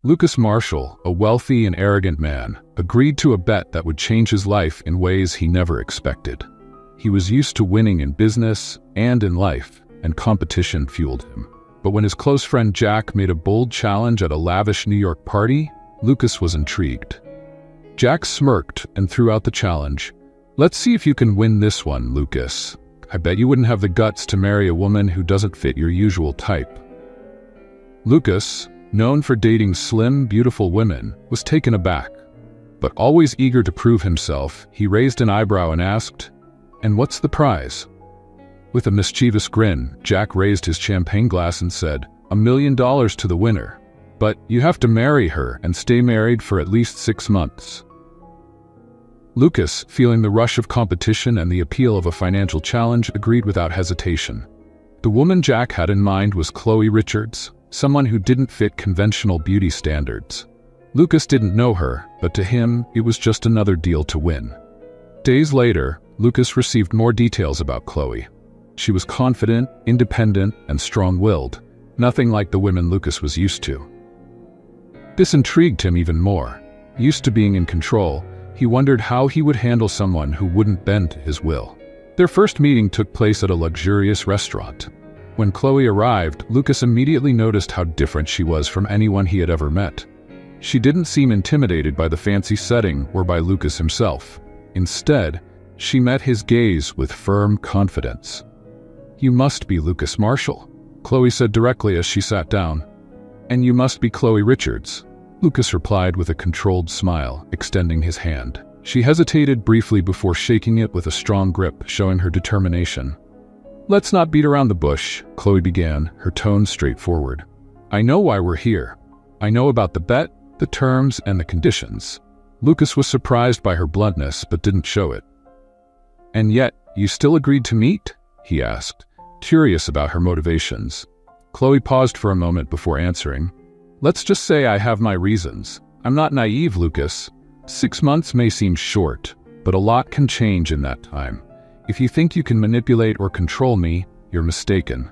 Lucas Marshall, a wealthy and arrogant man, agreed to a bet that would change his life in ways he never expected. He was used to winning in business and in life, and competition fueled him. But when his close friend Jack made a bold challenge at a lavish New York party, Lucas was intrigued. Jack smirked and threw out the challenge. "Let's see if you can win this one, Lucas. I bet you wouldn't have the guts to marry a woman who doesn't fit your usual type." Lucas, known for dating slim, beautiful women, was taken aback. But always eager to prove himself, he raised an eyebrow and asked, "And what's the prize?" With a mischievous grin, Jack raised his champagne glass and said, $1 million to the winner. But you have to marry her and stay married for at least 6 months. Lucas, feeling the rush of competition and the appeal of a financial challenge, agreed without hesitation. The woman Jack had in mind was Chloe Richards, someone who didn't fit conventional beauty standards. Lucas didn't know her, but to him, it was just another deal to win. Days later, Lucas received more details about Chloe. She was confident, independent, and strong-willed, nothing like the women Lucas was used to. This intrigued him even more. Used to being in control, he wondered how he would handle someone who wouldn't bend to his will. Their first meeting took place at a luxurious restaurant. When Chloe arrived, Lucas immediately noticed how different she was from anyone he had ever met. She didn't seem intimidated by the fancy setting or by Lucas himself. Instead, she met his gaze with firm confidence. "You must be Lucas Marshall," Chloe said directly as she sat down. "And you must be Chloe Richards," Lucas replied with a controlled smile, extending his hand. She hesitated briefly before shaking it with a strong grip, showing her determination. "Let's not beat around the bush," Chloe began, her tone straightforward. "I know why we're here. I know about the bet, the terms, and the conditions." Lucas was surprised by her bluntness, but didn't show it. "And yet, you still agreed to meet?" he asked, curious about her motivations. Chloe paused for a moment before answering. "Let's just say I have my reasons. I'm not naive, Lucas. 6 months may seem short, but a lot can change in that time. If you think you can manipulate or control me, you're mistaken."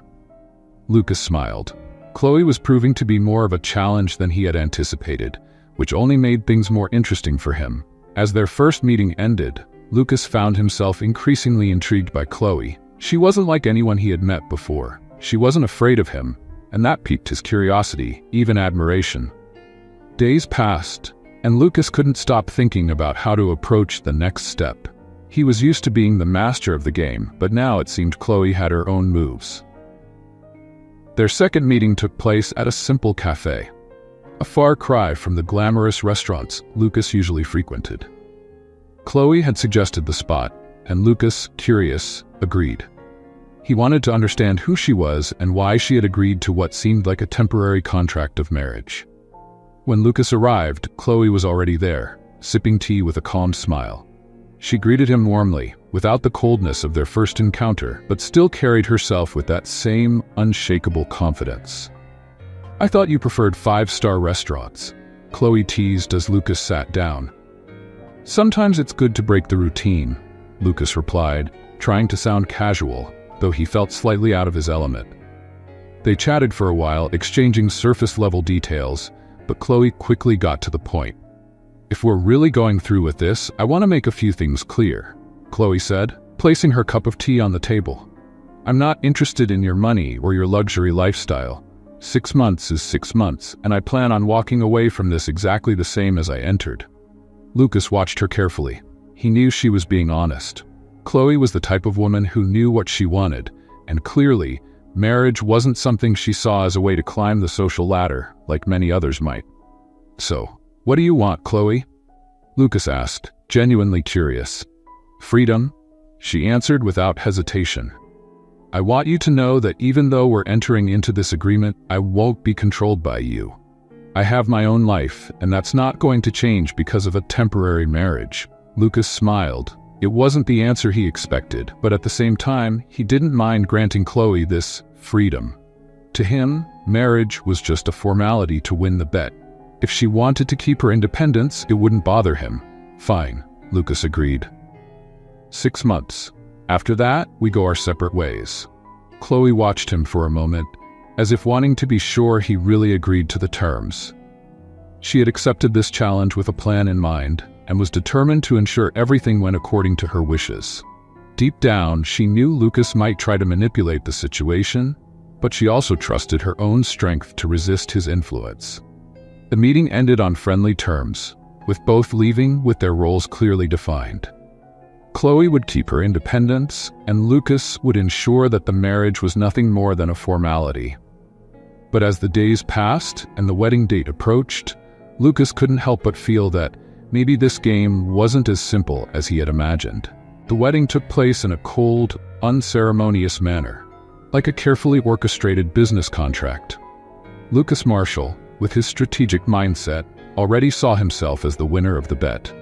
Lucas smiled. Chloe was proving to be more of a challenge than he had anticipated, which only made things more interesting for him. As their first meeting ended, Lucas found himself increasingly intrigued by Chloe. She wasn't like anyone he had met before. She wasn't afraid of him, and that piqued his curiosity, even admiration. Days passed, and Lucas couldn't stop thinking about how to approach the next step. He was used to being the master of the game, but now it seemed Chloe had her own moves. Their second meeting took place at a simple cafe, a far cry from the glamorous restaurants Lucas usually frequented. Chloe had suggested the spot, and Lucas, curious, agreed. He wanted to understand who she was and why she had agreed to what seemed like a temporary contract of marriage. When Lucas arrived, Chloe was already there, sipping tea with a calm smile. She greeted him warmly, without the coldness of their first encounter, but still carried herself with that same unshakable confidence. "I thought you preferred 5-star restaurants," Chloe teased as Lucas sat down. "Sometimes it's good to break the routine," Lucas replied, trying to sound casual, though he felt slightly out of his element. They chatted for a while, exchanging surface-level details, but Chloe quickly got to the point. "If we're really going through with this, I want to make a few things clear," Chloe said, placing her cup of tea on the table. "I'm not interested in your money or your luxury lifestyle. 6 months is 6 months, and I plan on walking away from this exactly the same as I entered." Lucas watched her carefully. He knew she was being honest. Chloe was the type of woman who knew what she wanted, and clearly, marriage wasn't something she saw as a way to climb the social ladder, like many others might. "So, what do you want, Chloe?" Lucas asked, genuinely curious. "Freedom," she answered without hesitation. "I want you to know that even though we're entering into this agreement, I won't be controlled by you. I have my own life, and that's not going to change because of a temporary marriage." Lucas smiled. It wasn't the answer he expected, but at the same time, he didn't mind granting Chloe this freedom. To him, marriage was just a formality to win the bet. If she wanted to keep her independence, it wouldn't bother him. "Fine," Lucas agreed. 6 months. After that, we go our separate ways. Chloe watched him for a moment, as if wanting to be sure he really agreed to the terms. She had accepted this challenge with a plan in mind and was determined to ensure everything went according to her wishes. Deep down, she knew Lucas might try to manipulate the situation, but she also trusted her own strength to resist his influence. The meeting ended on friendly terms, with both leaving with their roles clearly defined. Chloe would keep her independence, and Lucas would ensure that the marriage was nothing more than a formality. But as the days passed and the wedding date approached, Lucas couldn't help but feel that maybe this game wasn't as simple as he had imagined. The wedding took place in a cold, unceremonious manner, like a carefully orchestrated business contract. Lucas Marshall, with his strategic mindset, already saw himself as the winner of the bet.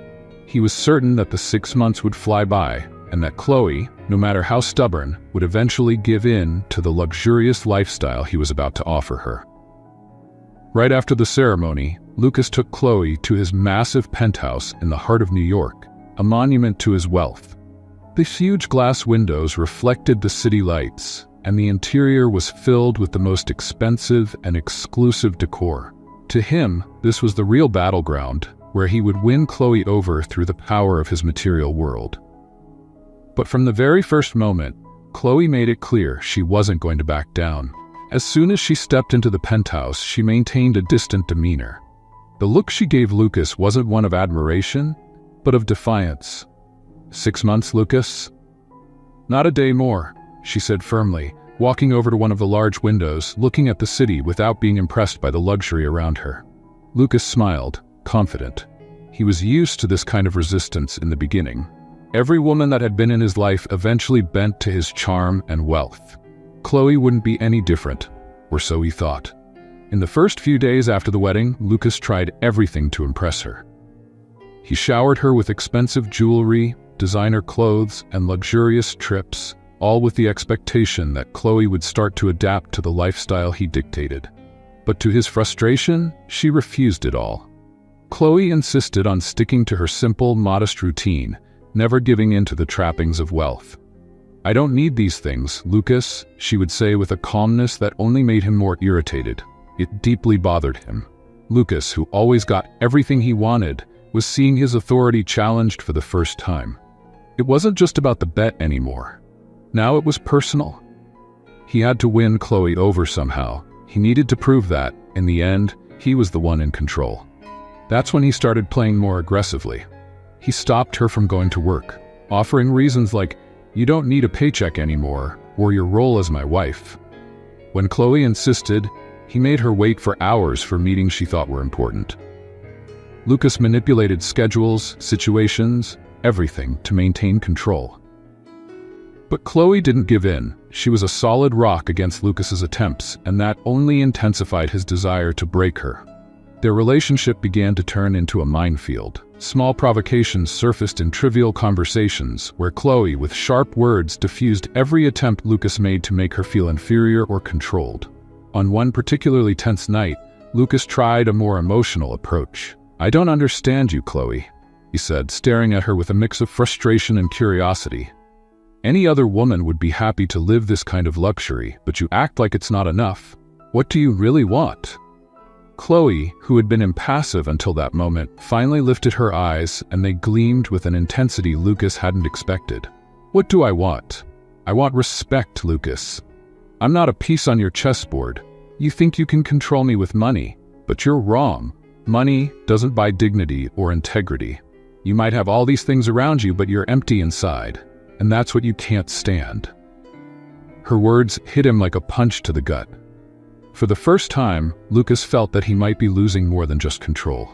He was certain that the 6 months would fly by, and that Chloe, no matter how stubborn, would eventually give in to the luxurious lifestyle he was about to offer her. Right after the ceremony, Lucas took Chloe to his massive penthouse in the heart of New York, a monument to his wealth. The huge glass windows reflected the city lights, and the interior was filled with the most expensive and exclusive decor. To him, this was the real battleground, where he would win Chloe over through the power of his material world. But from the very first moment, Chloe made it clear she wasn't going to back down. As soon as she stepped into the penthouse, she maintained a distant demeanor. The look she gave Lucas wasn't one of admiration, but of defiance. 6 months, Lucas? Not a day more, she said firmly, walking over to one of the large windows, looking at the city without being impressed by the luxury around her. Lucas smiled, confident. He was used to this kind of resistance in the beginning. Every woman that had been in his life eventually bent to his charm and wealth. Chloe wouldn't be any different, or so he thought. In the first few days after the wedding, Lucas tried everything to impress her. He showered her with expensive jewelry, designer clothes, and luxurious trips, all with the expectation that Chloe would start to adapt to the lifestyle he dictated. But to his frustration, she refused it all. Chloe insisted on sticking to her simple, modest routine, never giving in to the trappings of wealth. "I don't need these things, Lucas," she would say with a calmness that only made him more irritated. It deeply bothered him. Lucas, who always got everything he wanted, was seeing his authority challenged for the first time. It wasn't just about the bet anymore. Now it was personal. He had to win Chloe over somehow. He needed to prove that, in the end, he was the one in control. That's when he started playing more aggressively. He stopped her from going to work, offering reasons like, "You don't need a paycheck anymore," or "Your role as my wife." When Chloe insisted, he made her wait for hours for meetings she thought were important. Lucas manipulated schedules, situations, everything to maintain control. But Chloe didn't give in. She was a solid rock against Lucas's attempts, and that only intensified his desire to break her. Their relationship began to turn into a minefield. Small provocations surfaced in trivial conversations, where Chloe, with sharp words, diffused every attempt Lucas made to make her feel inferior or controlled. On one particularly tense night, Lucas tried a more emotional approach. "I don't understand you, Chloe," he said, staring at her with a mix of frustration and curiosity. "Any other woman would be happy to live this kind of luxury, but you act like it's not enough. What do you really want?" Chloe, who had been impassive until that moment, finally lifted her eyes, and they gleamed with an intensity Lucas hadn't expected. "What do I want? I want respect, Lucas. I'm not a piece on your chessboard. You think you can control me with money, but you're wrong. Money doesn't buy dignity or integrity. You might have all these things around you, but you're empty inside, and that's what you can't stand." Her words hit him like a punch to the gut. For the first time, Lucas felt that he might be losing more than just control.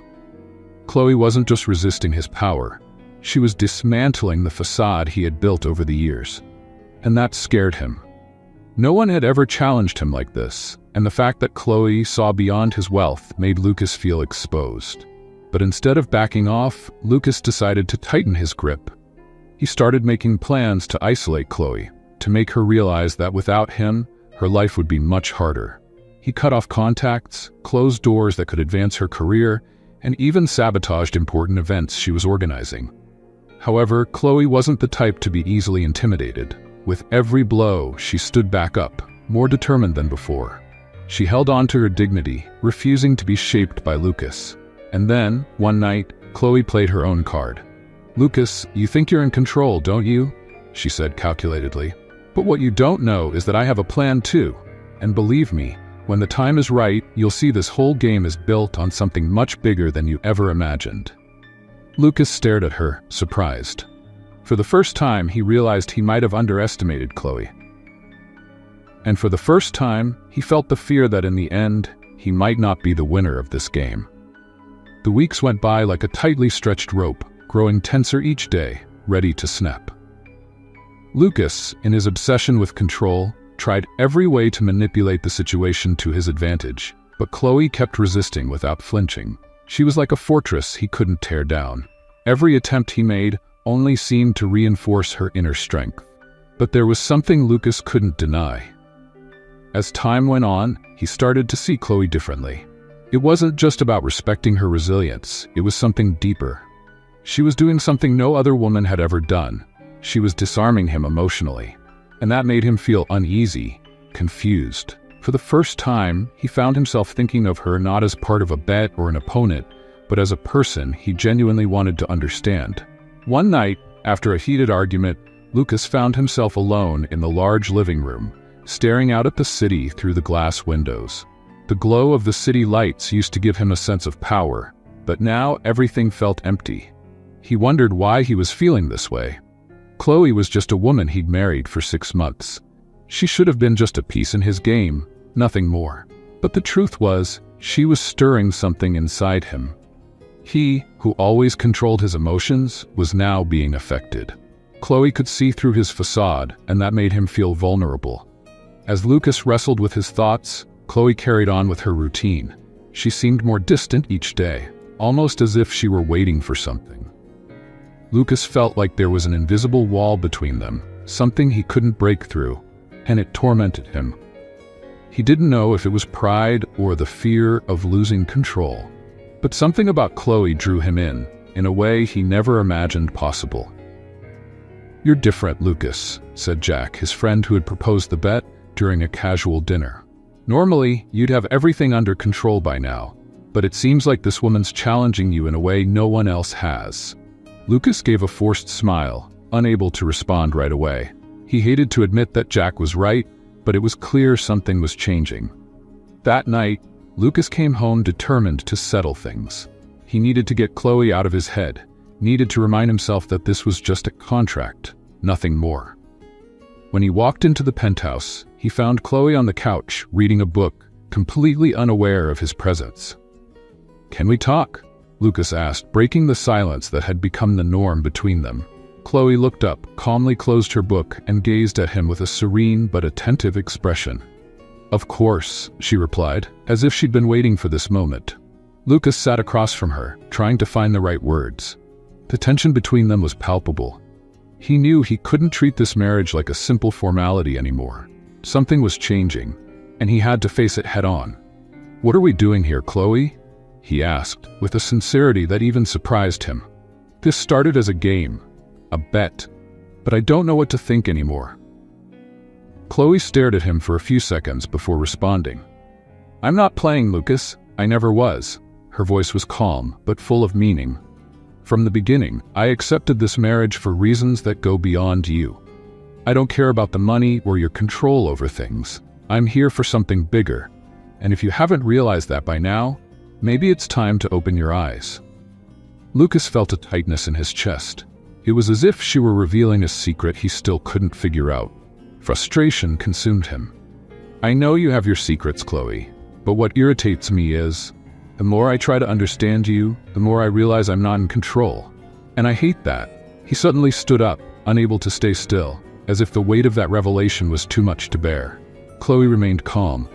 Chloe wasn't just resisting his power. She was dismantling the facade he had built over the years. And that scared him. No one had ever challenged him like this, and the fact that Chloe saw beyond his wealth made Lucas feel exposed. But instead of backing off, Lucas decided to tighten his grip. He started making plans to isolate Chloe, to make her realize that without him, her life would be much harder. He cut off contacts, closed doors that could advance her career, and even sabotaged important events she was organizing. However, Chloe wasn't the type to be easily intimidated. With every blow, she stood back up, more determined than before. She held on to her dignity, refusing to be shaped by Lucas. And then, one night, Chloe played her own card. "Lucas, you think you're in control, don't you?" she said calculatedly. "But what you don't know is that I have a plan too. And believe me, when the time is right, you'll see this whole game is built on something much bigger than you ever imagined." Lucas stared at her, surprised. For the first time, he realized he might have underestimated Chloe. And for the first time, he felt the fear that in the end, he might not be the winner of this game. The weeks went by like a tightly stretched rope, growing tenser each day, ready to snap. Lucas, in his obsession with control, tried every way to manipulate the situation to his advantage, but Chloe kept resisting without flinching. She was like a fortress he couldn't tear down. Every attempt he made only seemed to reinforce her inner strength. But there was something Lucas couldn't deny. As time went on, he started to see Chloe differently. It wasn't just about respecting her resilience, it was something deeper. She was doing something no other woman had ever done. She was disarming him emotionally. And that made him feel uneasy, confused. For the first time, he found himself thinking of her not as part of a bet or an opponent, but as a person he genuinely wanted to understand. One night, after a heated argument, Lucas found himself alone in the large living room, staring out at the city through the glass windows. The glow of the city lights used to give him a sense of power, but now everything felt empty. He wondered why he was feeling this way. Chloe was just a woman he'd married for 6 months. She should have been just a piece in his game, nothing more. But the truth was, she was stirring something inside him. He, who always controlled his emotions, was now being affected. Chloe could see through his facade, and that made him feel vulnerable. As Lucas wrestled with his thoughts, Chloe carried on with her routine. She seemed more distant each day, almost as if she were waiting for something. Lucas felt like there was an invisible wall between them, something he couldn't break through, and it tormented him. He didn't know if it was pride or the fear of losing control. But something about Chloe drew him in a way he never imagined possible. "You're different, Lucas," said Jack, his friend who had proposed the bet, during a casual dinner. "Normally, you'd have everything under control by now, but it seems like this woman's challenging you in a way no one else has." Lucas gave a forced smile, unable to respond right away. He hated to admit that Jack was right, but it was clear something was changing. That night, Lucas came home determined to settle things. He needed to get Chloe out of his head, needed to remind himself that this was just a contract, nothing more. When he walked into the penthouse, he found Chloe on the couch, reading a book, completely unaware of his presence. "Can we talk?" Lucas asked, breaking the silence that had become the norm between them. Chloe looked up, calmly closed her book, and gazed at him with a serene but attentive expression. "Of course," she replied, as if she'd been waiting for this moment. Lucas sat across from her, trying to find the right words. The tension between them was palpable. He knew he couldn't treat this marriage like a simple formality anymore. Something was changing, and he had to face it head-on. "What are we doing here, Chloe?" he asked, with a sincerity that even surprised him. "This started as a game, a bet, but I don't know what to think anymore." Chloe stared at him for a few seconds before responding. "I'm not playing, Lucas. I never was." Her voice was calm, but full of meaning. "From the beginning, I accepted this marriage for reasons that go beyond you. I don't care about the money or your control over things. I'm here for something bigger. And if you haven't realized that by now, maybe it's time to open your eyes." Lucas felt a tightness in his chest. It was as if she were revealing a secret he still couldn't figure out. Frustration consumed him. "I know you have your secrets, Chloe, but what irritates me is, the more I try to understand you, the more I realize I'm not in control. And I hate that." He suddenly stood up, unable to stay still, as if the weight of that revelation was too much to bear. Chloe remained calm,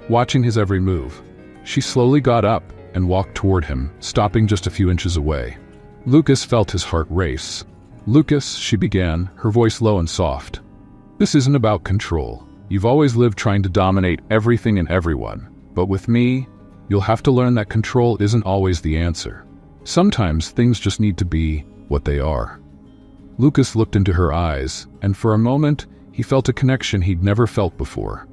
watching his every move. She slowly got up and walked toward him, stopping just a few inches away. Lucas felt his heart race. "Lucas," she began, her voice low and soft. "This isn't about control. You've always lived trying to dominate everything and everyone. But with me, you'll have to learn that control isn't always the answer. Sometimes things just need to be what they are." Lucas looked into her eyes, and for a moment, he felt a connection he'd never felt before.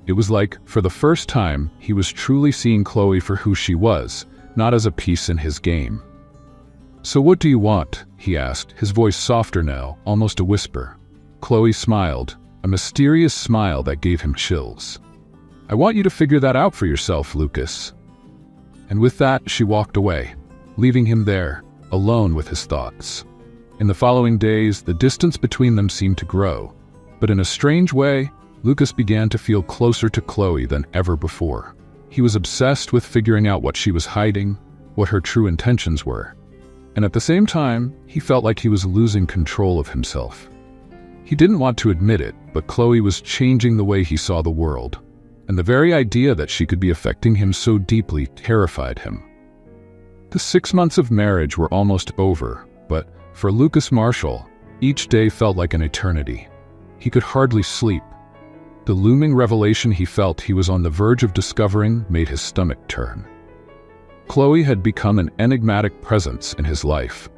It was like, for the first time, he was truly seeing Chloe for who she was, not as a piece in his game. "So what do you want?" he asked, his voice softer now, almost a whisper. Chloe smiled, a mysterious smile that gave him chills. "I want you to figure that out for yourself, Lucas." And with that, she walked away, leaving him there, alone with his thoughts. In the following days, the distance between them seemed to grow, but in a strange way, Lucas began to feel closer to Chloe than ever before. He was obsessed with figuring out what she was hiding, what her true intentions were. And at the same time, he felt like he was losing control of himself. He didn't want to admit it, but Chloe was changing the way he saw the world, and the very idea that she could be affecting him so deeply terrified him. The 6 months of marriage were almost over, but for Lucas Marshall, each day felt like an eternity. He could hardly sleep. The looming revelation he felt he was on the verge of discovering made his stomach turn. Chloe had become an enigmatic presence in his life.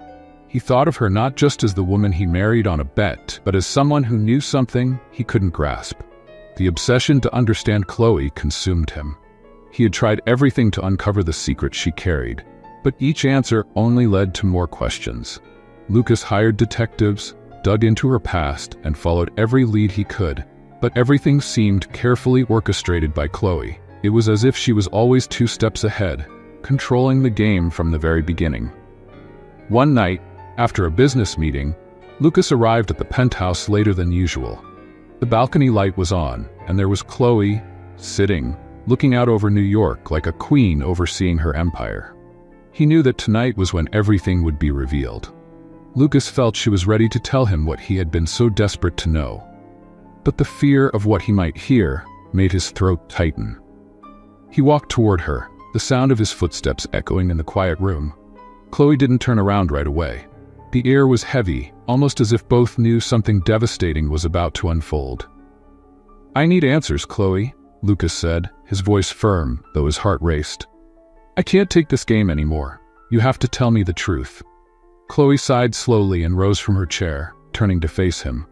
He thought of her not just as the woman he married on a bet, but as someone who knew something he couldn't grasp. The obsession to understand Chloe consumed him. He had tried everything to uncover the secret she carried, but each answer only led to more questions. Lucas hired detectives, dug into her past, and followed every lead he could, but everything seemed carefully orchestrated by Chloe. It was as if she was always 2 steps ahead, controlling the game from the very beginning. One night, after a business meeting, Lucas arrived at the penthouse later than usual. The balcony light was on, and there was Chloe, sitting, looking out over New York like a queen overseeing her empire. He knew that tonight was when everything would be revealed. Lucas felt she was ready to tell him what he had been so desperate to know. But the fear of what he might hear made his throat tighten. He walked toward her, the sound of his footsteps echoing in the quiet room. Chloe didn't turn around right away. The air was heavy, almost as if both knew something devastating was about to unfold. "I need answers, Chloe," Lucas said, his voice firm, though his heart raced. "I can't take this game anymore. You have to tell me the truth." Chloe sighed slowly and rose from her chair, turning to face him.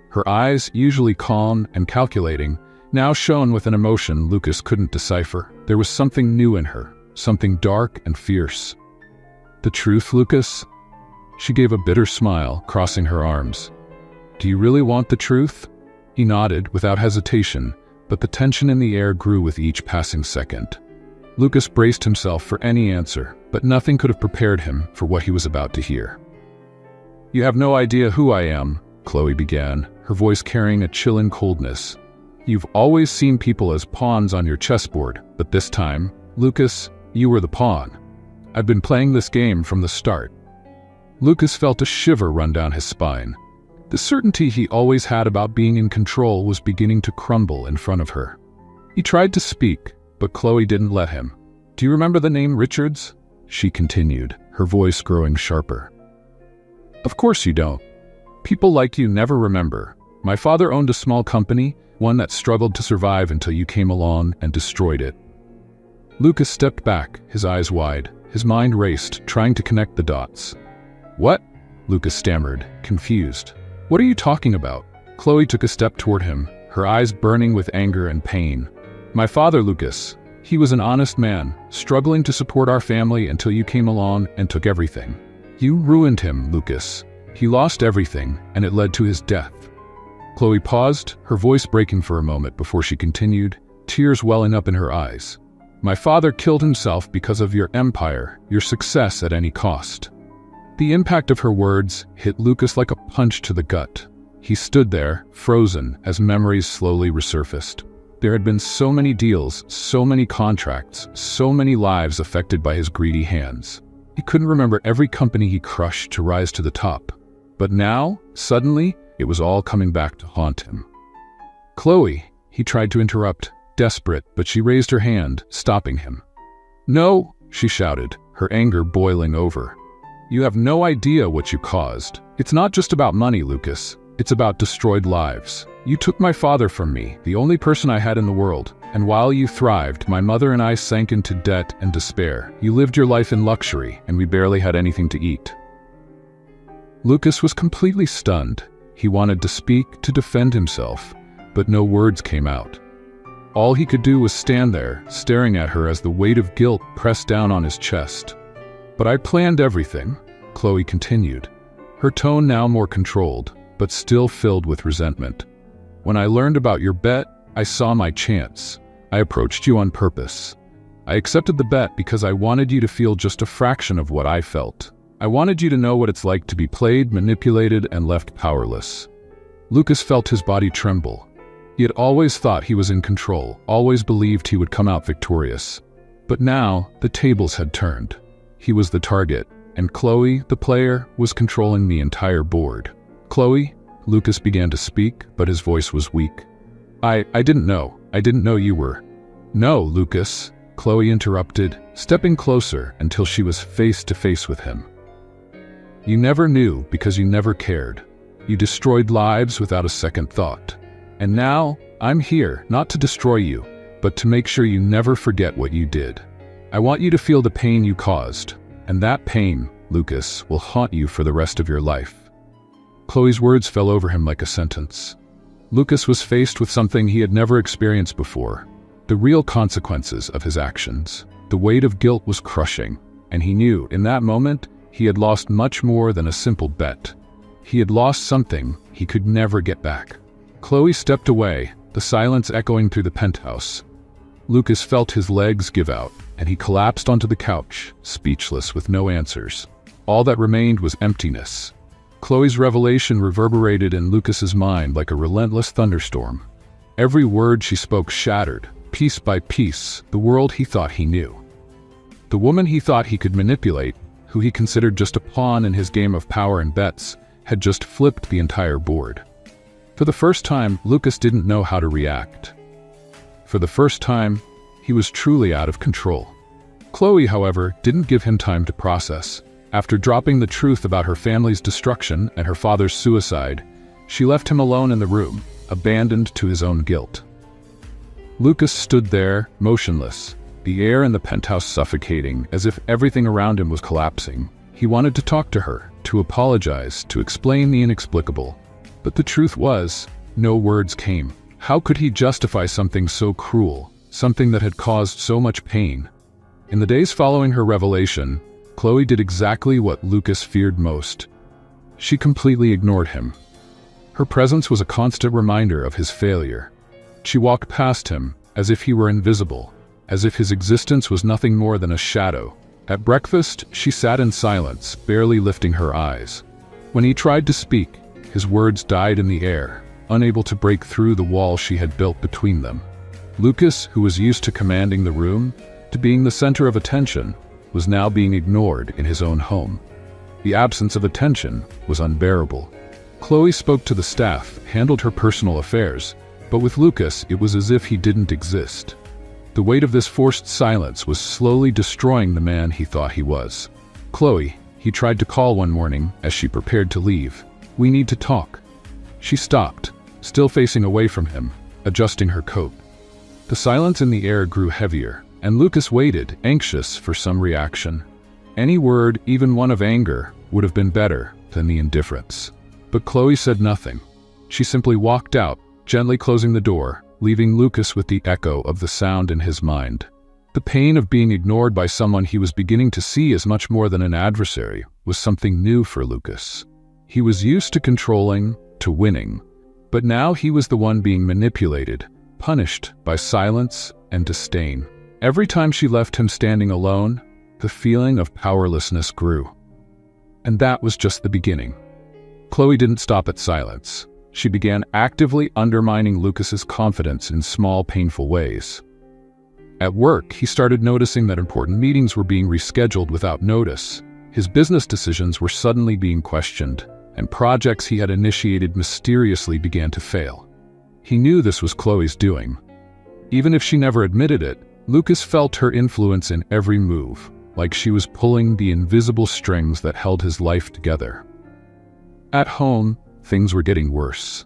Her eyes, usually calm and calculating, now shone with an emotion Lucas couldn't decipher. There was something new in her, something dark and fierce. "The truth, Lucas?" She gave a bitter smile, crossing her arms. "Do you really want the truth?" He nodded without hesitation, but the tension in the air grew with each passing second. Lucas braced himself for any answer, but nothing could have prepared him for what he was about to hear. "You have no idea who I am," Chloe began, her voice carrying a chilling coldness. "You've always seen people as pawns on your chessboard, but this time, Lucas, you were the pawn. I've been playing this game from the start." Lucas felt a shiver run down his spine. The certainty he always had about being in control was beginning to crumble in front of her. He tried to speak, but Chloe didn't let him. "Do you remember the name Richards?" she continued, her voice growing sharper. "Of course you don't. People like you never remember. My father owned a small company, one that struggled to survive until you came along and destroyed it." Lucas stepped back, his eyes wide. His mind raced, trying to connect the dots. "What?" Lucas stammered, confused. "What are you talking about?" Chloe took a step toward him, her eyes burning with anger and pain. "My father, Lucas. He was an honest man, struggling to support our family until you came along and took everything. You ruined him, Lucas. He lost everything, and it led to his death." Chloe paused, her voice breaking for a moment before she continued, tears welling up in her eyes. "My father killed himself because of your empire, your success at any cost." The impact of her words hit Lucas like a punch to the gut. He stood there, frozen, as memories slowly resurfaced. There had been so many deals, so many contracts, so many lives affected by his greedy hands. He couldn't remember every company he crushed to rise to the top. But now, suddenly, it was all coming back to haunt him. "Chloe," he tried to interrupt, desperate, but she raised her hand, stopping him. "No," she shouted, her anger boiling over. "You have no idea what you caused. It's not just about money, Lucas. It's about destroyed lives. You took my father from me, the only person I had in the world, and while you thrived, my mother and I sank into debt and despair. You lived your life in luxury, and we barely had anything to eat." Lucas was completely stunned. He wanted to speak, to defend himself, but no words came out. All he could do was stand there, staring at her as the weight of guilt pressed down on his chest. "But I planned everything," Chloe continued, her tone now more controlled, but still filled with resentment. "When I learned about your bet, I saw my chance. I approached you on purpose. I accepted the bet because I wanted you to feel just a fraction of what I felt. I wanted you to know what it's like to be played, manipulated, and left powerless." Lucas felt his body tremble. He had always thought he was in control, always believed he would come out victorious. But now, the tables had turned. He was the target, and Chloe, the player, was controlling the entire board. "Chloe," Lucas began to speak, but his voice was weak. I didn't know. I didn't know you were." "No, Lucas," Chloe interrupted, stepping closer until she was face to face with him. "You never knew because you never cared. You destroyed lives without a second thought. And now, I'm here, not to destroy you, but to make sure you never forget what you did. I want you to feel the pain you caused, and that pain, Lucas, will haunt you for the rest of your life." Chloe's words fell over him like a sentence. Lucas was faced with something he had never experienced before, the real consequences of his actions. The weight of guilt was crushing, and he knew, in that moment, he had lost much more than a simple bet. He had lost something he could never get back. Chloe stepped away, the silence echoing through the penthouse. Lucas felt his legs give out, and he collapsed onto the couch, speechless with no answers. All that remained was emptiness. Chloe's revelation reverberated in Lucas's mind like a relentless thunderstorm. Every word she spoke shattered, piece by piece, the world he thought he knew. The woman he thought he could manipulate, who he considered just a pawn in his game of power and bets, had just flipped the entire board. For the first time, Lucas didn't know how to react. For the first time, he was truly out of control. Chloe, however, didn't give him time to process. After dropping the truth about her family's destruction and her father's suicide, she left him alone in the room, abandoned to his own guilt. Lucas stood there, motionless, the air in the penthouse suffocating, as if everything around him was collapsing. He wanted to talk to her, to apologize, to explain the inexplicable. But the truth was, no words came. How could he justify something so cruel, something that had caused so much pain? In the days following her revelation, Chloe did exactly what Lucas feared most. She completely ignored him. Her presence was a constant reminder of his failure. She walked past him, as if he were invisible, as if his existence was nothing more than a shadow. At breakfast, she sat in silence, barely lifting her eyes. When he tried to speak, his words died in the air, unable to break through the wall she had built between them. Lucas, who was used to commanding the room, to being the center of attention, was now being ignored in his own home. The absence of attention was unbearable. Chloe spoke to the staff, handled her personal affairs, but with Lucas it was as if he didn't exist. The weight of this forced silence was slowly destroying the man he thought he was. "Chloe," he tried to call one morning as she prepared to leave. "We need to talk." She stopped, still facing away from him, adjusting her coat. The silence in the air grew heavier, and Lucas waited, anxious for some reaction. Any word, even one of anger, would have been better than the indifference. But Chloe said nothing. She simply walked out, gently closing the door, leaving Lucas with the echo of the sound in his mind. The pain of being ignored by someone he was beginning to see as much more than an adversary was something new for Lucas. He was used to controlling, to winning, but now he was the one being manipulated, punished by silence and disdain. Every time she left him standing alone, the feeling of powerlessness grew. And that was just the beginning. Chloe didn't stop at silence. She began actively undermining Lucas's confidence in small, painful ways. At work, he started noticing that important meetings were being rescheduled without notice. His business decisions were suddenly being questioned, and projects he had initiated mysteriously began to fail. He knew this was Chloe's doing. Even if she never admitted it, Lucas felt her influence in every move, like she was pulling the invisible strings that held his life together. At home, things were getting worse.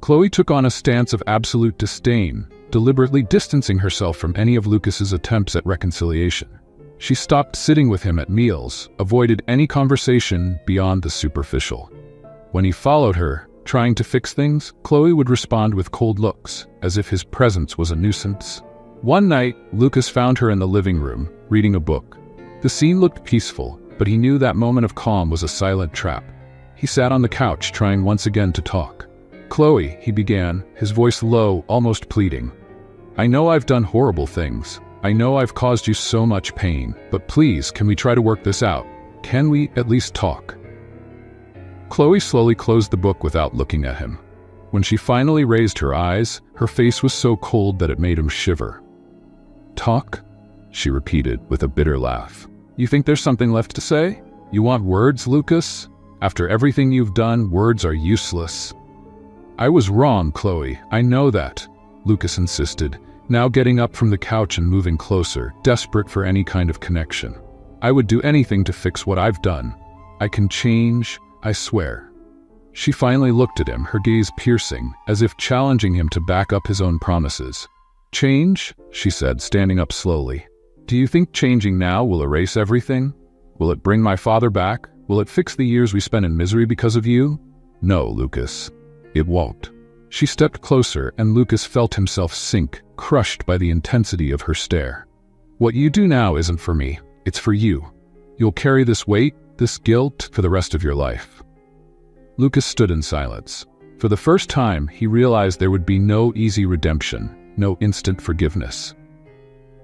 Chloe took on a stance of absolute disdain, deliberately distancing herself from any of Lucas's attempts at reconciliation. She stopped sitting with him at meals, avoided any conversation beyond the superficial. When he followed her, Trying to fix things, Chloe would respond with cold looks, as if his presence was a nuisance. One night, Lucas found her in the living room, reading a book. The scene looked peaceful, but he knew that moment of calm was a silent trap. He sat on the couch, trying once again to talk. "Chloe," he began, his voice low, almost pleading. "I know I've done horrible things. I know I've caused you so much pain, but please, can we try to work this out? Can we at least talk?" Chloe slowly closed the book without looking at him. When she finally raised her eyes, her face was so cold that it made him shiver. "Talk?" she repeated with a bitter laugh. "You think there's something left to say? You want words, Lucas? After everything you've done, words are useless." "I was wrong, Chloe, I know that," Lucas insisted, now getting up from the couch and moving closer, desperate for any kind of connection. "I would do anything to fix what I've done. I can change, I swear." She finally looked at him, her gaze piercing, as if challenging him to back up his own promises. "Change?" she said, standing up slowly. "Do you think changing now will erase everything? Will it bring my father back? Will it fix the years we spent in misery because of you? No, Lucas, it won't." She stepped closer, and Lucas felt himself sink, crushed by the intensity of her stare. "What you do now isn't for me, it's for you. You'll carry this weight, this guilt, for the rest of your life." Lucas stood in silence. For the first time, he realized there would be no easy redemption, no instant forgiveness.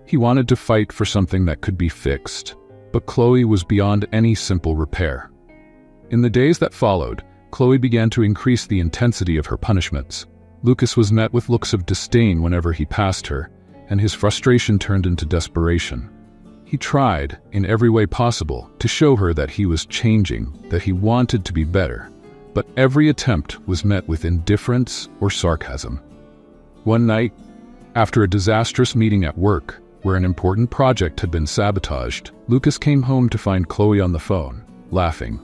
He wanted to fight for something that could be fixed, but Chloe was beyond any simple repair. In the days that followed, Chloe began to increase the intensity of her punishments. Lucas was met with looks of disdain whenever he passed her, and his frustration turned into desperation. He tried, in every way possible, to show her that he was changing, that he wanted to be better, but every attempt was met with indifference or sarcasm. One night, after a disastrous meeting at work, where an important project had been sabotaged, Lucas came home to find Chloe on the phone, laughing.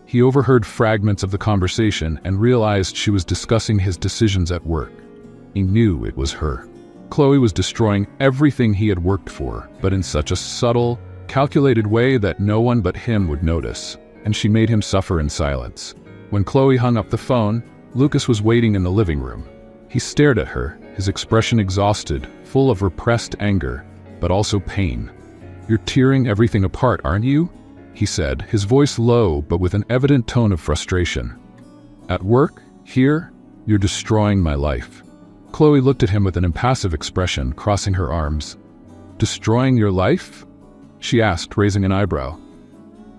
He overheard fragments of the conversation and realized she was discussing his decisions at work. He knew it was her. Chloe was destroying everything he had worked for, but in such a subtle, calculated way that no one but him would notice, and she made him suffer in silence. When Chloe hung up the phone, Lucas was waiting in the living room. He stared at her, his expression exhausted, full of repressed anger, but also pain. "You're tearing everything apart, aren't you?" he said, his voice low but with an evident tone of frustration. "At work? Here? You're destroying my life." Chloe looked at him with an impassive expression, crossing her arms. "Destroying your life?" she asked, raising an eyebrow.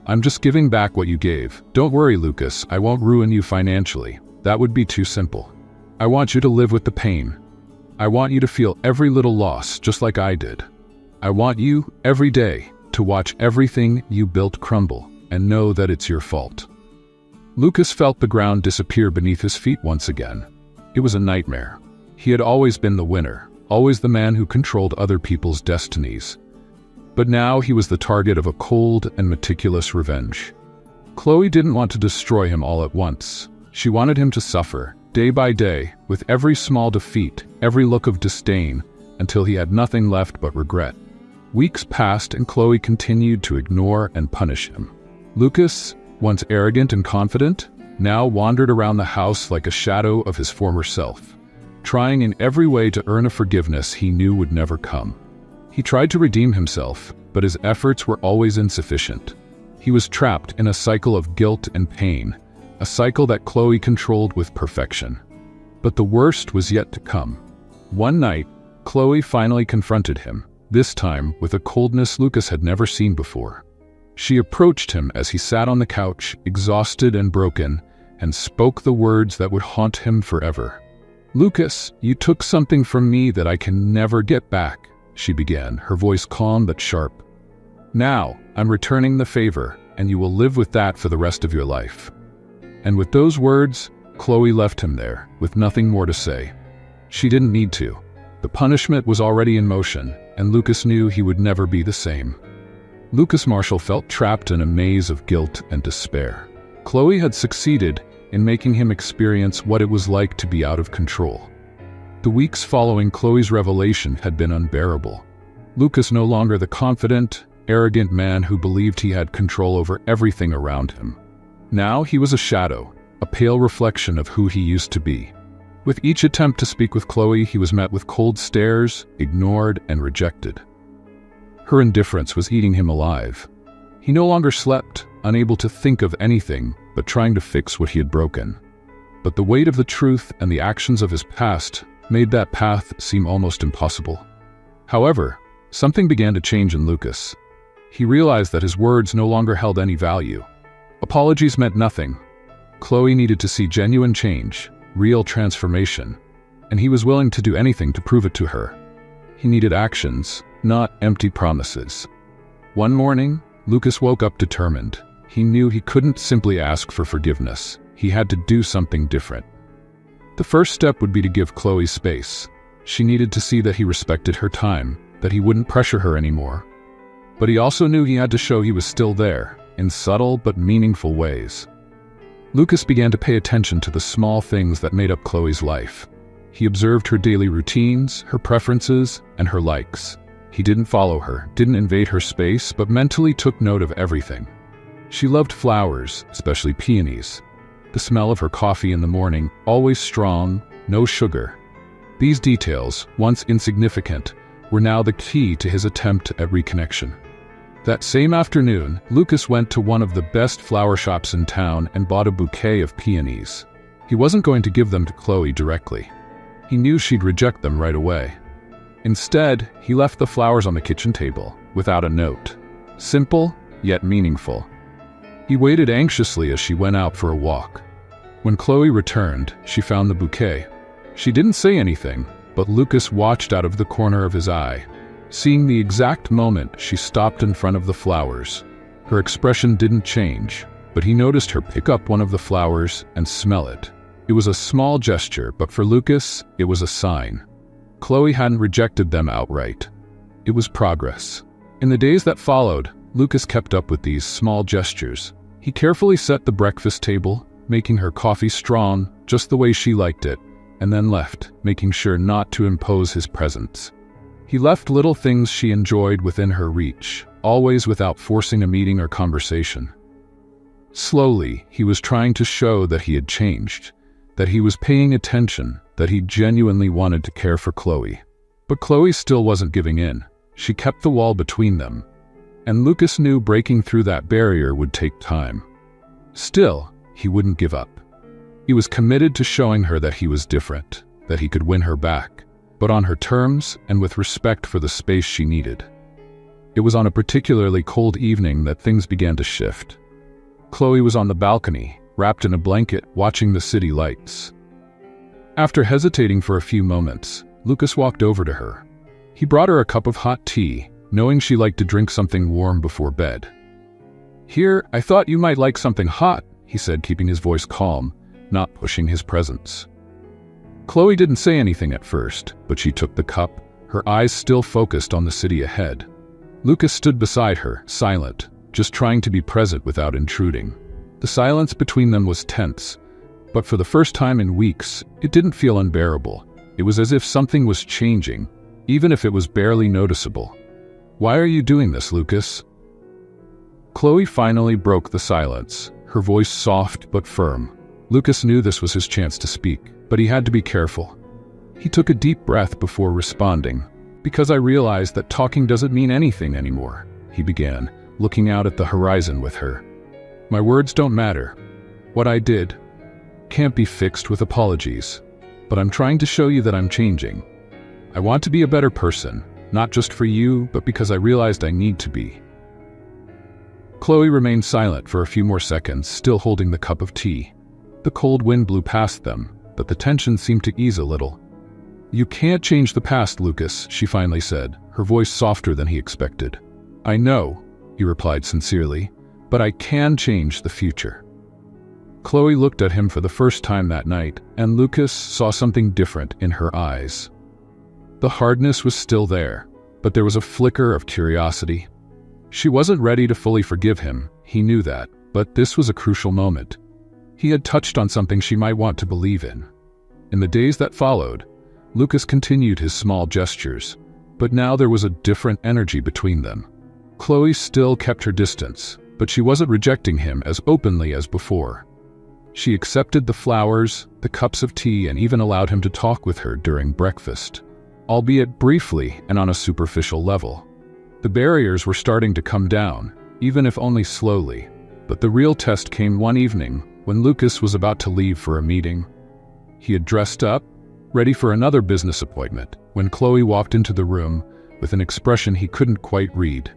"I'm just giving back what you gave. Don't worry, Lucas, I won't ruin you financially. That would be too simple. I want you to live with the pain. I want you to feel every little loss, just like I did. I want you, every day, to watch everything you built crumble and know that it's your fault." Lucas felt the ground disappear beneath his feet once again. It was a nightmare. He had always been the winner, always the man who controlled other people's destinies. But now he was the target of a cold and meticulous revenge. Chloe didn't want to destroy him all at once. She wanted him to suffer, day by day, with every small defeat, every look of disdain, until he had nothing left but regret. Weeks passed and Chloe continued to ignore and punish him. Lucas, once arrogant and confident, now wandered around the house like a shadow of his former self, trying in every way to earn a forgiveness he knew would never come. He tried to redeem himself, but his efforts were always insufficient. He was trapped in a cycle of guilt and pain, a cycle that Chloe controlled with perfection. But the worst was yet to come. One night, Chloe finally confronted him, this time with a coldness Lucas had never seen before. She approached him as he sat on the couch, exhausted and broken, and spoke the words that would haunt him forever. "Lucas, you took something from me that I can never get back," she began, her voice calm but sharp. "Now, I'm returning the favor, and you will live with that for the rest of your life." And with those words, Chloe left him there, with nothing more to say. She didn't need to. The punishment was already in motion, and Lucas knew he would never be the same. Lucas Marshall felt trapped in a maze of guilt and despair. Chloe had succeeded in making him experience what it was like to be out of control. The weeks following Chloe's revelation had been unbearable. Lucas no longer the confident, arrogant man who believed he had control over everything around him. Now he was a shadow, a pale reflection of who he used to be. With each attempt to speak with Chloe, he was met with cold stares, ignored, and rejected. Her indifference was eating him alive. He no longer slept, unable to think of anything but trying to fix what he had broken. But the weight of the truth and the actions of his past made that path seem almost impossible. However, something began to change in Lucas. He realized that his words no longer held any value. Apologies meant nothing. Chloe needed to see genuine change, real transformation, and he was willing to do anything to prove it to her. He needed actions, not empty promises. One morning, Lucas woke up determined. He knew he couldn't simply ask for forgiveness. He had to do something different. The first step would be to give Chloe space. She needed to see that he respected her time, that he wouldn't pressure her anymore. But he also knew he had to show he was still there, in subtle but meaningful ways. Lucas began to pay attention to the small things that made up Chloe's life. He observed her daily routines, her preferences, and her likes. He didn't follow her, didn't invade her space, but mentally took note of everything. She loved flowers, especially peonies. The smell of her coffee in the morning, always strong, no sugar. These details, once insignificant, were now the key to his attempt at reconnection. That same afternoon, Lucas went to one of the best flower shops in town and bought a bouquet of peonies. He wasn't going to give them to Chloe directly. He knew she'd reject them right away. Instead, he left the flowers on the kitchen table, without a note. Simple, yet meaningful. He waited anxiously as she went out for a walk. When Chloe returned, she found the bouquet. She didn't say anything, but Lucas watched out of the corner of his eye. Seeing the exact moment she stopped in front of the flowers. Her expression didn't change, but he noticed her pick up one of the flowers and smell it. It was a small gesture, but for Lucas, it was a sign. Chloe hadn't rejected them outright. It was progress. In the days that followed, Lucas kept up with these small gestures. He carefully set the breakfast table, making her coffee strong, just the way she liked it, and then left, making sure not to impose his presence. He left little things she enjoyed within her reach, always without forcing a meeting or conversation. Slowly, he was trying to show that he had changed, that he was paying attention, that he genuinely wanted to care for Chloe. But Chloe still wasn't giving in. She kept the wall between them, and Lucas knew breaking through that barrier would take time. Still, he wouldn't give up. He was committed to showing her that he was different, that he could win her back, but on her terms and with respect for the space she needed. It was on a particularly cold evening that things began to shift. Chloe was on the balcony, wrapped in a blanket, watching the city lights. After hesitating for a few moments, Lucas walked over to her. He brought her a cup of hot tea, knowing she liked to drink something warm before bed. "Here, I thought you might like something hot," he said, keeping his voice calm, not pushing his presence. Chloe didn't say anything at first, but she took the cup, her eyes still focused on the city ahead. Lucas stood beside her, silent, just trying to be present without intruding. The silence between them was tense, but for the first time in weeks, it didn't feel unbearable. It was as if something was changing, even if it was barely noticeable. "Why are you doing this, Lucas?" Chloe finally broke the silence, her voice soft but firm. Lucas knew this was his chance to speak, but he had to be careful. He took a deep breath before responding. "Because I realized that talking doesn't mean anything anymore," he began, looking out at the horizon with her. "My words don't matter. What I did can't be fixed with apologies, but I'm trying to show you that I'm changing. I want to be a better person, not just for you, but because I realized I need to be." Chloe remained silent for a few more seconds, still holding the cup of tea. The cold wind blew past them, but the tension seemed to ease a little. "You can't change the past, Lucas," she finally said, her voice softer than he expected. "I know," he replied sincerely, "but I can change the future." Chloe looked at him for the first time that night, and Lucas saw something different in her eyes. The hardness was still there, but there was a flicker of curiosity. She wasn't ready to fully forgive him, he knew that, but this was a crucial moment. He had touched on something she might want to believe in. In the days that followed, Lucas continued his small gestures, but now there was a different energy between them. Chloe still kept her distance, but she wasn't rejecting him as openly as before. She accepted the flowers, the cups of tea, and even allowed him to talk with her during breakfast, albeit briefly and on a superficial level. The barriers were starting to come down, even if only slowly, but the real test came one evening when Lucas was about to leave for a meeting. He had dressed up, ready for another business appointment, when Chloe walked into the room with an expression he couldn't quite read.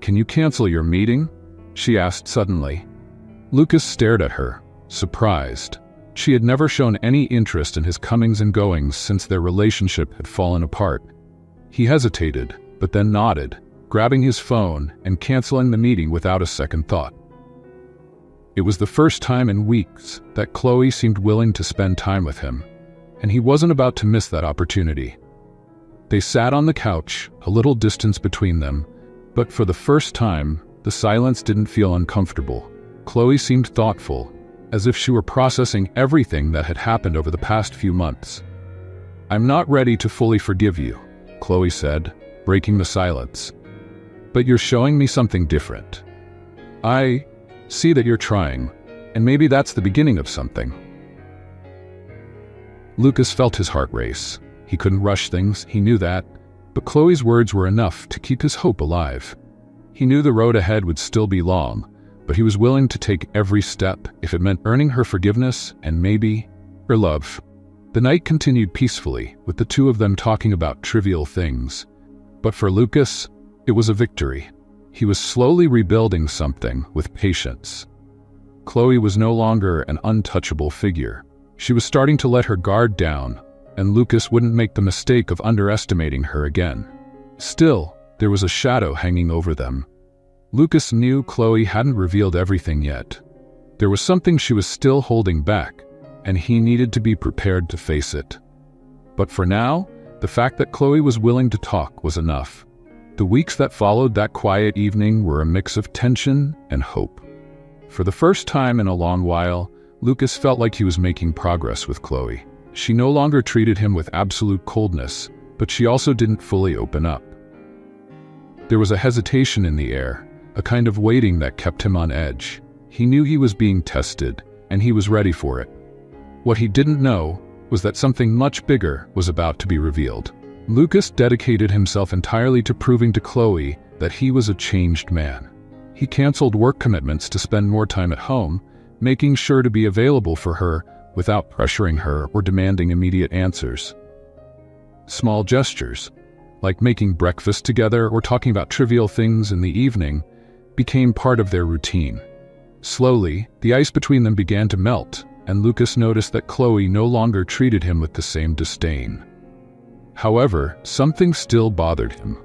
"Can you cancel your meeting?" she asked suddenly. Lucas stared at her, surprised. She had never shown any interest in his comings and goings since their relationship had fallen apart. He hesitated, but then nodded, grabbing his phone and canceling the meeting without a second thought. It was the first time in weeks that Chloe seemed willing to spend time with him, and he wasn't about to miss that opportunity. They sat on the couch, a little distance between them, but for the first time, the silence didn't feel uncomfortable. Chloe seemed thoughtful, as if she were processing everything that had happened over the past few months. "I'm not ready to fully forgive you," Chloe said, breaking the silence. "But you're showing me something different. I see that you're trying, and maybe that's the beginning of something." Lucas felt his heart race. He couldn't rush things, he knew that, but Chloe's words were enough to keep his hope alive. He knew the road ahead would still be long, but he was willing to take every step if it meant earning her forgiveness and maybe her love. The night continued peacefully, with the two of them talking about trivial things. But for Lucas, it was a victory. He was slowly rebuilding something with patience. Chloe was no longer an untouchable figure. She was starting to let her guard down, and Lucas wouldn't make the mistake of underestimating her again. Still, there was a shadow hanging over them. Lucas knew Chloe hadn't revealed everything yet. There was something she was still holding back, and he needed to be prepared to face it. But for now, the fact that Chloe was willing to talk was enough. The weeks that followed that quiet evening were a mix of tension and hope. For the first time in a long while, Lucas felt like he was making progress with Chloe. She no longer treated him with absolute coldness, but she also didn't fully open up. There was a hesitation in the air, a kind of waiting that kept him on edge. He knew he was being tested, and he was ready for it. What he didn't know was that something much bigger was about to be revealed. Lucas dedicated himself entirely to proving to Chloe that he was a changed man. He canceled work commitments to spend more time at home, making sure to be available for her without pressuring her or demanding immediate answers. Small gestures, like making breakfast together or talking about trivial things in the evening, became part of their routine. Slowly, the ice between them began to melt, and Lucas noticed that Chloe no longer treated him with the same disdain. However, something still bothered him.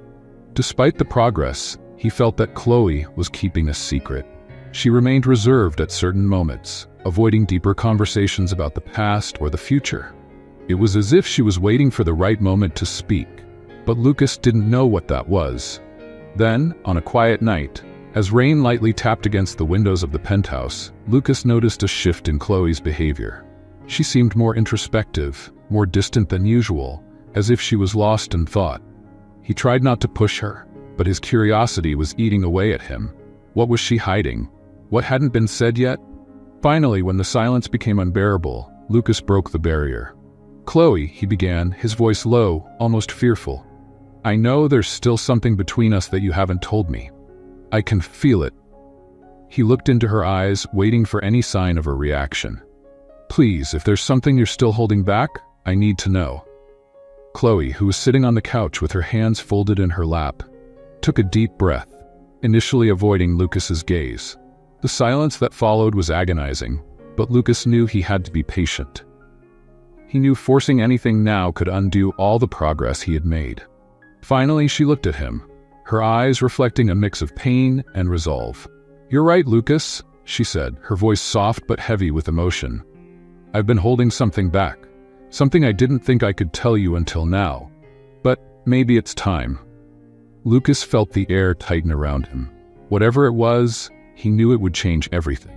Despite the progress, he felt that Chloe was keeping a secret. She remained reserved at certain moments, avoiding deeper conversations about the past or the future. It was as if she was waiting for the right moment to speak, but Lucas didn't know what that was. Then, on a quiet night, as rain lightly tapped against the windows of the penthouse, Lucas noticed a shift in Chloe's behavior. She seemed more introspective, more distant than usual, as if she was lost in thought. He tried not to push her, but his curiosity was eating away at him. What was she hiding? What hadn't been said yet? Finally, when the silence became unbearable, Lucas broke the barrier. "Chloe," he began, his voice low, almost fearful. "I know there's still something between us that you haven't told me. I can feel it." He looked into her eyes, waiting for any sign of a reaction. "Please, if there's something you're still holding back, I need to know." Chloe, who was sitting on the couch with her hands folded in her lap, took a deep breath, initially avoiding Lucas's gaze. The silence that followed was agonizing, but Lucas knew he had to be patient. He knew forcing anything now could undo all the progress he had made. Finally, she looked at him, her eyes reflecting a mix of pain and resolve. "You're right, Lucas," she said, her voice soft but heavy with emotion. "I've been holding something back, something I didn't think I could tell you until now. But maybe it's time." Lucas felt the air tighten around him. Whatever it was, he knew it would change everything.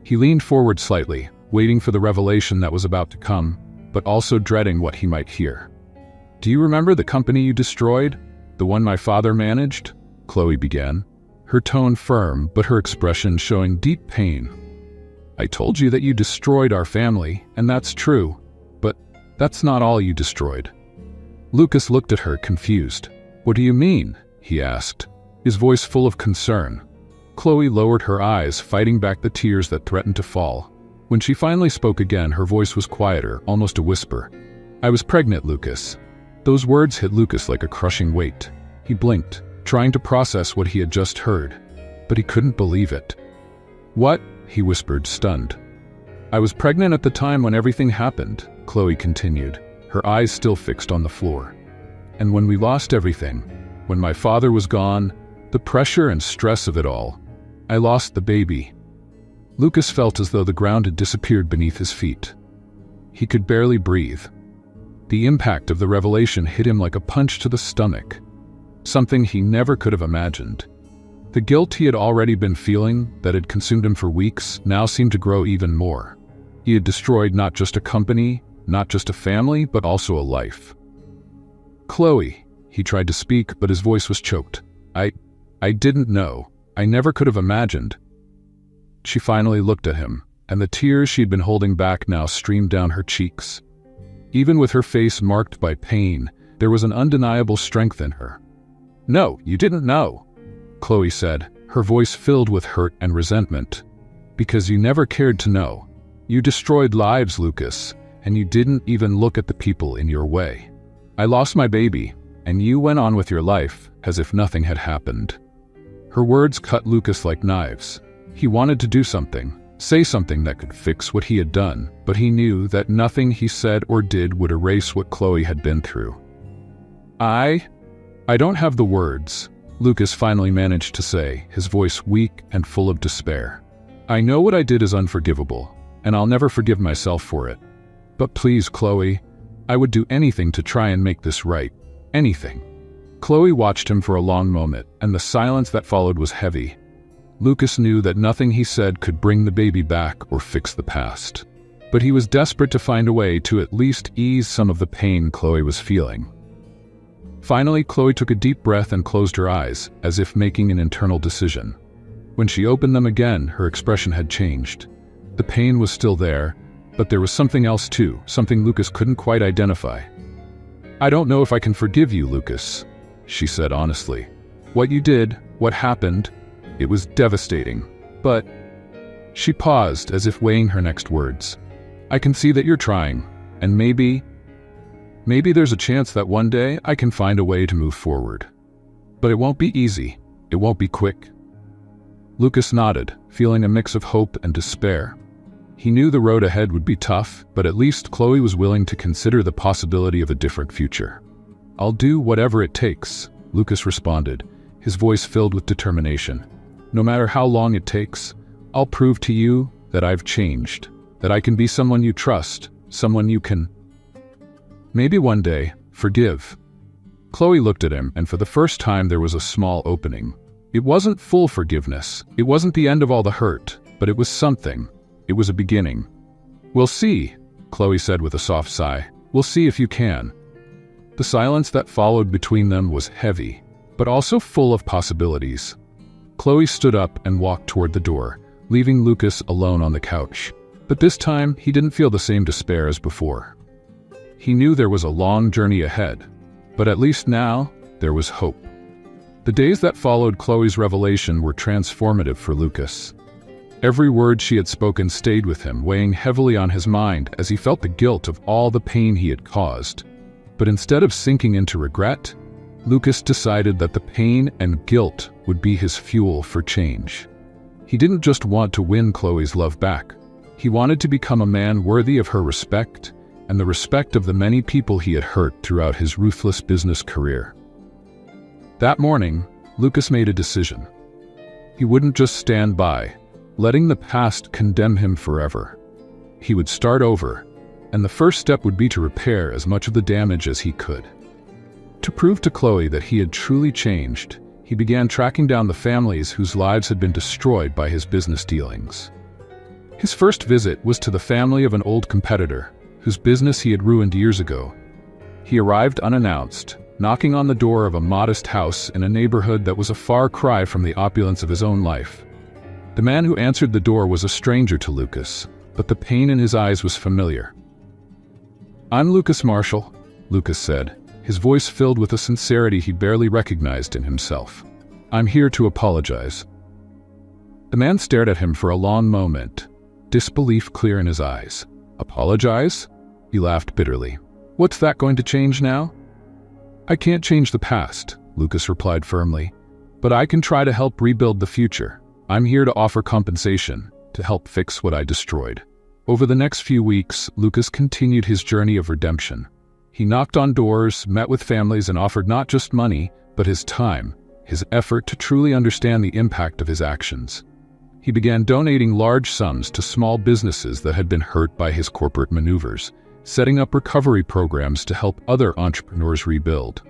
He leaned forward slightly, waiting for the revelation that was about to come, but also dreading what he might hear. "Do you remember the company you destroyed? The one my father managed?" Chloe began, her tone firm but her expression showing deep pain. I told you that you destroyed our family, and that's true. But that's not all you destroyed." Lucas looked at her, confused. "What do you mean?" he asked, his voice full of concern. Chloe lowered her eyes, fighting back the tears that threatened to fall. When she finally spoke again, her voice was quieter, almost a whisper. "I was pregnant, Lucas." Those words hit Lucas like a crushing weight. He blinked, trying to process what he had just heard, but he couldn't believe it. "What?" he whispered, stunned. "I was pregnant at the time when everything happened," Chloe continued, her eyes still fixed on the floor. "And when we lost everything, when my father was gone, the pressure and stress of it all, I lost the baby." Lucas felt as though the ground had disappeared beneath his feet. He could barely breathe. The impact of the revelation hit him like a punch to the stomach, something he never could have imagined. The guilt he had already been feeling, that had consumed him for weeks, now seemed to grow even more. He had destroyed not just a company, not just a family, but also a life. "Chloe," he tried to speak, but his voice was choked. I didn't know. I never could have imagined." She finally looked at him, and the tears she'd been holding back now streamed down her cheeks. Even with her face marked by pain, there was an undeniable strength in her. "No, you didn't know," Chloe said, her voice filled with hurt and resentment. "Because you never cared to know. You destroyed lives, Lucas, and you didn't even look at the people in your way. I lost my baby, and you went on with your life as if nothing had happened." Her words cut Lucas like knives. He wanted to do something, say something that could fix what he had done, but he knew that nothing he said or did would erase what Chloe had been through. I don't have the words," Lucas finally managed to say, his voice weak and full of despair. "I know what I did is unforgivable, and I'll never forgive myself for it. But please, Chloe, I would do anything to try and make this right. Anything." Chloe watched him for a long moment, and the silence that followed was heavy. Lucas knew that nothing he said could bring the baby back or fix the past. But he was desperate to find a way to at least ease some of the pain Chloe was feeling. Finally, Chloe took a deep breath and closed her eyes, as if making an internal decision. When she opened them again, her expression had changed. The pain was still there, but there was something else too, something Lucas couldn't quite identify. "I don't know if I can forgive you, Lucas," she said honestly. "What you did, what happened, it was devastating. But..." She paused, as if weighing her next words. "I can see that you're trying, and maybe there's a chance that one day I can find a way to move forward. But it won't be easy. It won't be quick." Lucas nodded, feeling a mix of hope and despair. He knew the road ahead would be tough, but at least Chloe was willing to consider the possibility of a different future. "I'll do whatever it takes," Lucas responded, his voice filled with determination. "No matter how long it takes, I'll prove to you that I've changed, that I can be someone you trust, someone you can, maybe one day, forgive." Chloe looked at him, and for the first time there was a small opening. It wasn't full forgiveness, it wasn't the end of all the hurt, but it was something. It was a beginning. "We'll see," Chloe said with a soft sigh. "We'll see if you can." The silence that followed between them was heavy, but also full of possibilities. Chloe stood up and walked toward the door, leaving Lucas alone on the couch. But this time, he didn't feel the same despair as before. He knew there was a long journey ahead, but at least now, there was hope. The days that followed Chloe's revelation were transformative for Lucas. Every word she had spoken stayed with him, weighing heavily on his mind as he felt the guilt of all the pain he had caused. But instead of sinking into regret, Lucas decided that the pain and guilt would be his fuel for change. He didn't just want to win Chloe's love back. He wanted to become a man worthy of her respect and the respect of the many people he had hurt throughout his ruthless business career. That morning, Lucas made a decision. He wouldn't just stand by, letting the past condemn him forever. He would start over, and the first step would be to repair as much of the damage as he could. To prove to Chloe that he had truly changed, he began tracking down the families whose lives had been destroyed by his business dealings. His first visit was to the family of an old competitor, whose business he had ruined years ago. He arrived unannounced, knocking on the door of a modest house in a neighborhood that was a far cry from the opulence of his own life. The man who answered the door was a stranger to Lucas, but the pain in his eyes was familiar. "I'm Lucas Marshall," Lucas said, his voice filled with a sincerity he barely recognized in himself. "I'm here to apologize." The man stared at him for a long moment, disbelief clear in his eyes. "Apologize?" He laughed bitterly. "What's that going to change now?" "I can't change the past," Lucas replied firmly, "but I can try to help rebuild the future. I'm here to offer compensation, to help fix what I destroyed." Over the next few weeks, Lucas continued his journey of redemption. He knocked on doors, met with families, and offered not just money, but his time, his effort to truly understand the impact of his actions. He began donating large sums to small businesses that had been hurt by his corporate maneuvers, setting up recovery programs to help other entrepreneurs rebuild.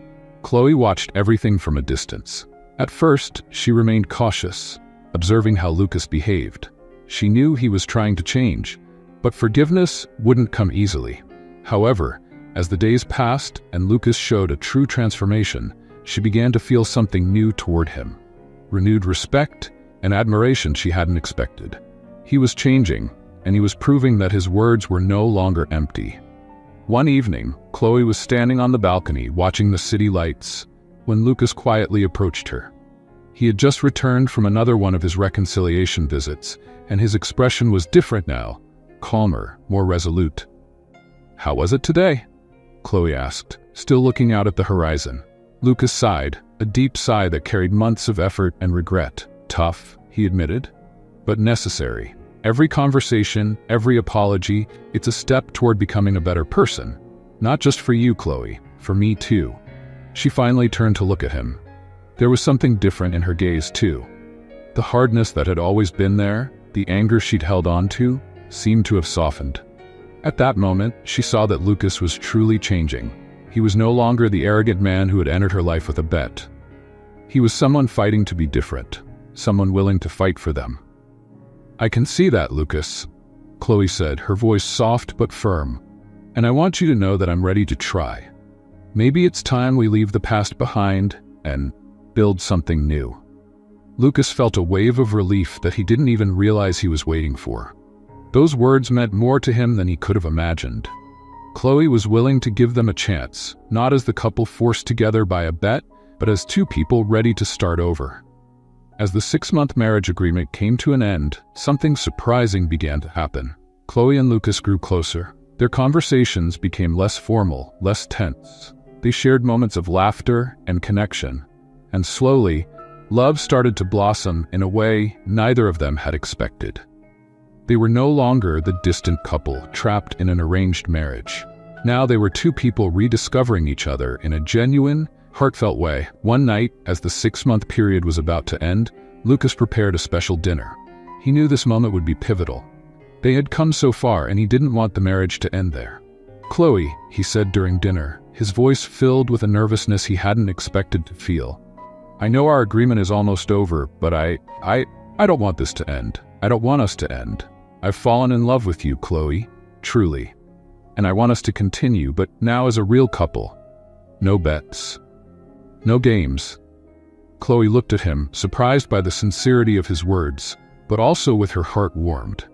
Chloe watched everything from a distance. At first, she remained cautious, observing how Lucas behaved. She knew he was trying to change, but forgiveness wouldn't come easily. However, as the days passed and Lucas showed a true transformation, she began to feel something new toward him. Renewed respect and admiration she hadn't expected. He was changing, and he was proving that his words were no longer empty. One evening, Chloe was standing on the balcony watching the city lights when Lucas quietly approached her. He had just returned from another one of his reconciliation visits, and his expression was different now, calmer, more resolute. "How was it today?" Chloe asked, still looking out at the horizon. Lucas sighed, a deep sigh that carried months of effort and regret. "Tough," he admitted, "but necessary. Every conversation, every apology, it's a step toward becoming a better person. Not just for you, Chloe, for me too." She finally turned to look at him. There was something different in her gaze too. The hardness that had always been there, the anger she'd held on to, seemed to have softened. At that moment, she saw that Lucas was truly changing. He was no longer the arrogant man who had entered her life with a bet. He was someone fighting to be different, someone willing to fight for them. "I can see that, Lucas," Chloe said, her voice soft but firm. "And I want you to know that I'm ready to try. Maybe it's time we leave the past behind and build something new." Lucas felt a wave of relief that he didn't even realize he was waiting for. Those words meant more to him than he could have imagined. Chloe was willing to give them a chance, not as the couple forced together by a bet, but as two people ready to start over. As the 6-month marriage agreement came to an end, something surprising began to happen. Chloe and Lucas grew closer. Their conversations became less formal, less tense. They shared moments of laughter and connection. And slowly, love started to blossom in a way neither of them had expected. They were no longer the distant couple trapped in an arranged marriage. Now they were two people rediscovering each other in a genuine, heartfelt way. One night, as the 6-month period was about to end, Lucas prepared a special dinner. He knew this moment would be pivotal. They had come so far, and he didn't want the marriage to end there. "Chloe," he said during dinner, his voice filled with a nervousness he hadn't expected to feel. "I know our agreement is almost over, but I don't want this to end. I don't want us to end. I've fallen in love with you, Chloe, truly. And I want us to continue, but now as a real couple. No bets. No games." Chloe looked at him, surprised by the sincerity of his words, but also with her heart warmed.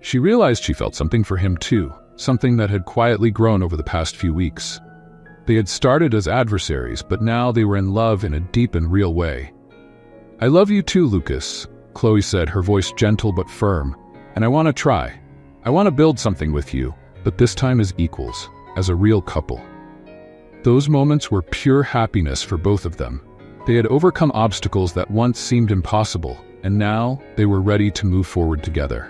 She realized she felt something for him too, something that had quietly grown over the past few weeks. They had started as adversaries, but now they were in love in a deep and real way. "I love you too, Lucas," Chloe said, her voice gentle but firm. "And I want to try. I want to build something with you, but this time as equals, as a real couple." Those moments were pure happiness for both of them. They had overcome obstacles that once seemed impossible, and now they were ready to move forward together.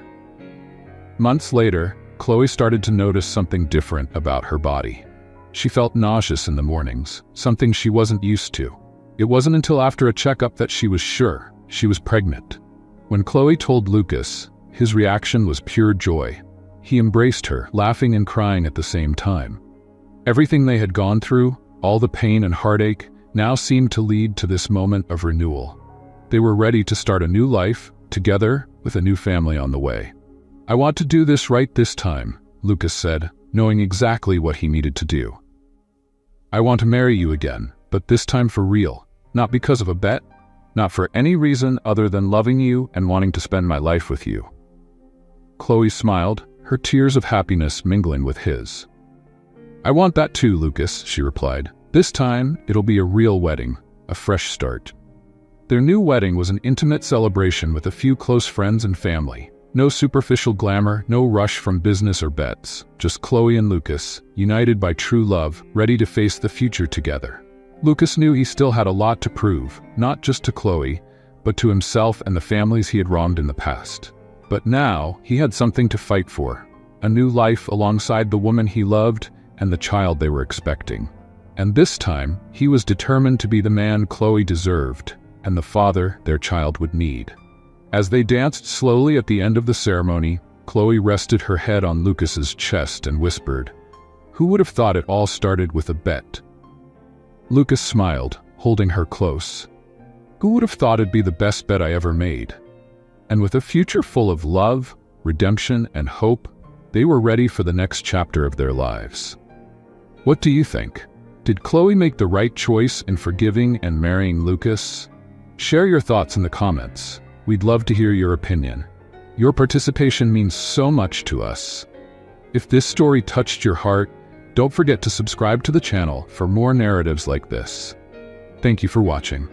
Months later, Chloe started to notice something different about her body. She felt nauseous in the mornings, something she wasn't used to. It wasn't until after a checkup that she was sure she was pregnant. When Chloe told Lucas, his reaction was pure joy. He embraced her, laughing and crying at the same time. Everything they had gone through, all the pain and heartache, now seemed to lead to this moment of renewal. They were ready to start a new life, together, with a new family on the way. "I want to do this right this time," Lucas said, knowing exactly what he needed to do. "I want to marry you again, but this time for real, not because of a bet, not for any reason other than loving you and wanting to spend my life with you." Chloe smiled, her tears of happiness mingling with his. "I want that too, Lucas," she replied. "This time, it'll be a real wedding, a fresh start." Their new wedding was an intimate celebration with a few close friends and family. No superficial glamour, no rush from business or bets. Just Chloe and Lucas, united by true love, ready to face the future together. Lucas knew he still had a lot to prove, not just to Chloe, but to himself and the families he had wronged in the past. But now, he had something to fight for. A new life alongside the woman he loved and the child they were expecting. And this time, he was determined to be the man Chloe deserved, and the father their child would need. As they danced slowly at the end of the ceremony, Chloe rested her head on Lucas's chest and whispered, "Who would have thought it all started with a bet?" Lucas smiled, holding her close. "Who would have thought it'd be the best bet I ever made?" And with a future full of love, redemption, and hope, they were ready for the next chapter of their lives. What do you think? Did Chloe make the right choice in forgiving and marrying Lucas? Share your thoughts in the comments. We'd love to hear your opinion. Your participation means so much to us. If this story touched your heart, don't forget to subscribe to the channel for more narratives like this. Thank you for watching.